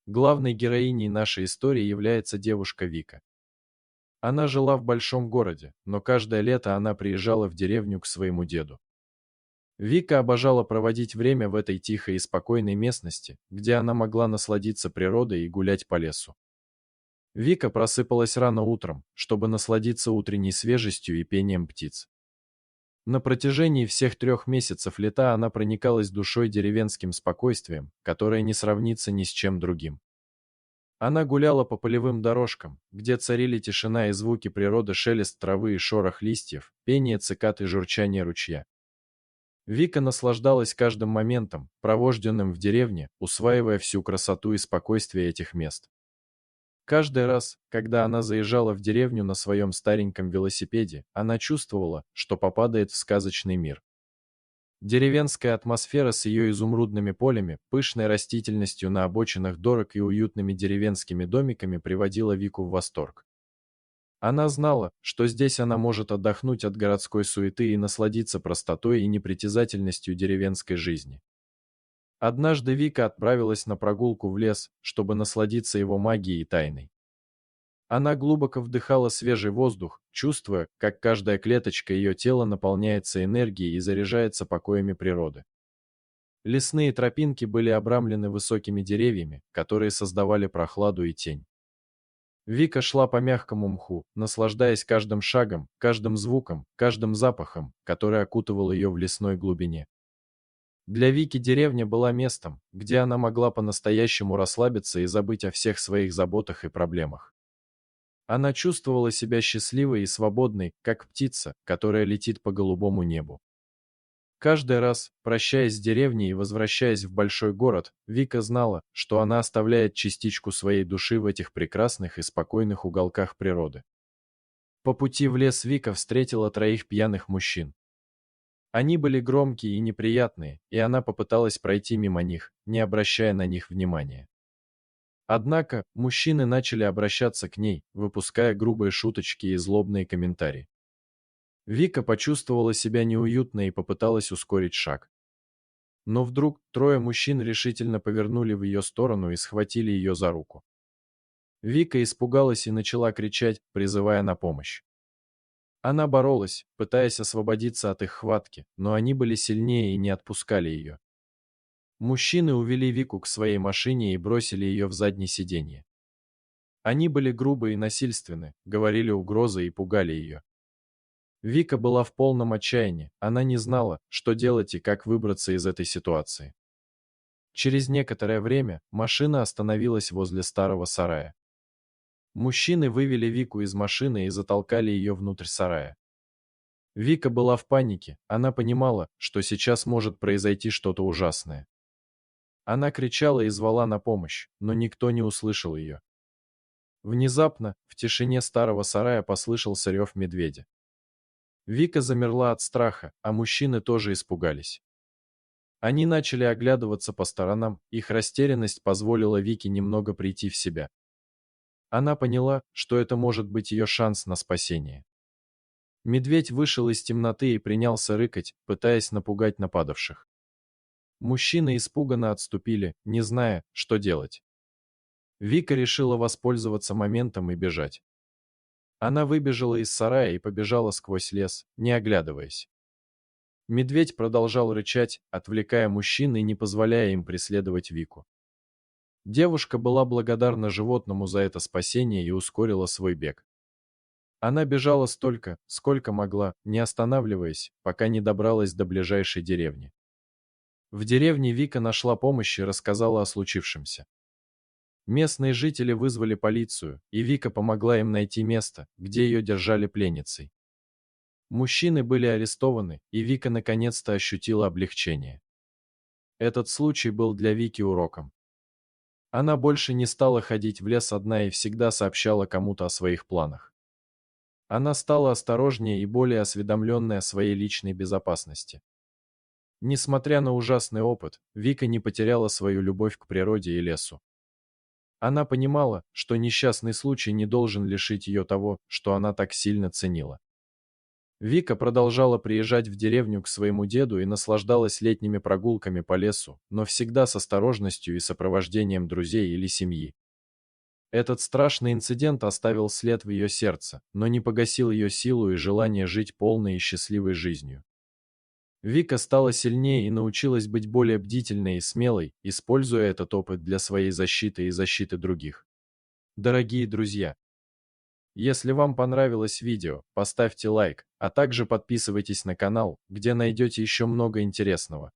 Главной героиней нашей истории является девушка Вика. Она жила в большом городе, но каждое лето она приезжала в деревню к своему деду. Вика обожала проводить время в этой тихой и спокойной местности, где она могла насладиться природой и гулять по лесу. Вика просыпалась рано утром, чтобы насладиться утренней свежестью и пением птиц. На протяжении всех 3 месяцев лета она проникалась душой деревенским спокойствием, которое не сравнится ни с чем другим. Она гуляла по полевым дорожкам, где царили тишина и звуки природы, шелест травы и шорох листьев, пение цикад и журчание ручья. Вика наслаждалась каждым моментом, провожденным в деревне, усваивая всю красоту и спокойствие этих мест. Каждый раз, когда она заезжала в деревню на своем стареньком велосипеде, она чувствовала, что попадает в сказочный мир. Деревенская атмосфера с ее изумрудными полями, пышной растительностью на обочинах дорог и уютными деревенскими домиками приводила Вику в восторг. Она знала, что здесь она может отдохнуть от городской суеты и насладиться простотой и непритязательностью деревенской жизни. Однажды Вика отправилась на прогулку в лес, чтобы насладиться его магией и тайной. Она глубоко вдыхала свежий воздух, чувствуя, как каждая клеточка ее тела наполняется энергией и заряжается покоями природы. Лесные тропинки были обрамлены высокими деревьями, которые создавали прохладу и тень. Вика шла по мягкому мху, наслаждаясь каждым шагом, каждым звуком, каждым запахом, который окутывал ее в лесной глубине. Для Вики деревня была местом, где она могла по-настоящему расслабиться и забыть о всех своих заботах и проблемах. Она чувствовала себя счастливой и свободной, как птица, которая летит по голубому небу. Каждый раз, прощаясь с деревней и возвращаясь в большой город, Вика знала, что она оставляет частичку своей души в этих прекрасных и спокойных уголках природы. По пути в лес Вика встретила 3 пьяных мужчин. Они были громкие и неприятные, и она попыталась пройти мимо них, не обращая на них внимания. Однако, мужчины начали обращаться к ней, выпуская грубые шуточки и злобные комментарии. Вика почувствовала себя неуютно и попыталась ускорить шаг. Но вдруг 3 мужчин решительно повернули в ее сторону и схватили ее за руку. Вика испугалась и начала кричать, призывая на помощь. Она боролась, пытаясь освободиться от их хватки, но они были сильнее и не отпускали ее. Мужчины увели Вику к своей машине и бросили ее в заднее сиденье. Они были грубы и насильственны, говорили угрозы и пугали ее. Вика была в полном отчаянии, она не знала, что делать и как выбраться из этой ситуации. Через некоторое время машина остановилась возле старого сарая. Мужчины вывели Вику из машины и затолкали ее внутрь сарая. Вика была в панике, она понимала, что сейчас может произойти что-то ужасное. Она кричала и звала на помощь, но никто не услышал ее. Внезапно, в тишине старого сарая послышался рев медведя. Вика замерла от страха, а мужчины тоже испугались. Они начали оглядываться по сторонам, их растерянность позволила Вике немного прийти в себя. Она поняла, что это может быть ее шанс на спасение. Медведь вышел из темноты и принялся рыкать, пытаясь напугать нападавших. Мужчины испуганно отступили, не зная, что делать. Вика решила воспользоваться моментом и бежать. Она выбежала из сарая и побежала сквозь лес, не оглядываясь. Медведь продолжал рычать, отвлекая мужчин и не позволяя им преследовать Вику. Девушка была благодарна животному за это спасение и ускорила свой бег. Она бежала столько, сколько могла, не останавливаясь, пока не добралась до ближайшей деревни. В деревне Вика нашла помощь и рассказала о случившемся. Местные жители вызвали полицию, и Вика помогла им найти место, где ее держали пленницей. Мужчины были арестованы, и Вика наконец-то ощутила облегчение. Этот случай был для Вики уроком. Она больше не стала ходить в лес одна и всегда сообщала кому-то о своих планах. Она стала осторожнее и более осведомленной о своей личной безопасности. Несмотря на ужасный опыт, Вика не потеряла свою любовь к природе и лесу. Она понимала, что несчастный случай не должен лишить ее того, что она так сильно ценила. Вика продолжала приезжать в деревню к своему деду и наслаждалась летними прогулками по лесу, но всегда с осторожностью и сопровождением друзей или семьи. Этот страшный инцидент оставил след в ее сердце, но не погасил ее силу и желание жить полной и счастливой жизнью. Вика стала сильнее и научилась быть более бдительной и смелой, используя этот опыт для своей защиты и защиты других. Дорогие друзья, если вам понравилось видео, поставьте лайк, а также подписывайтесь на канал, где найдете еще много интересного.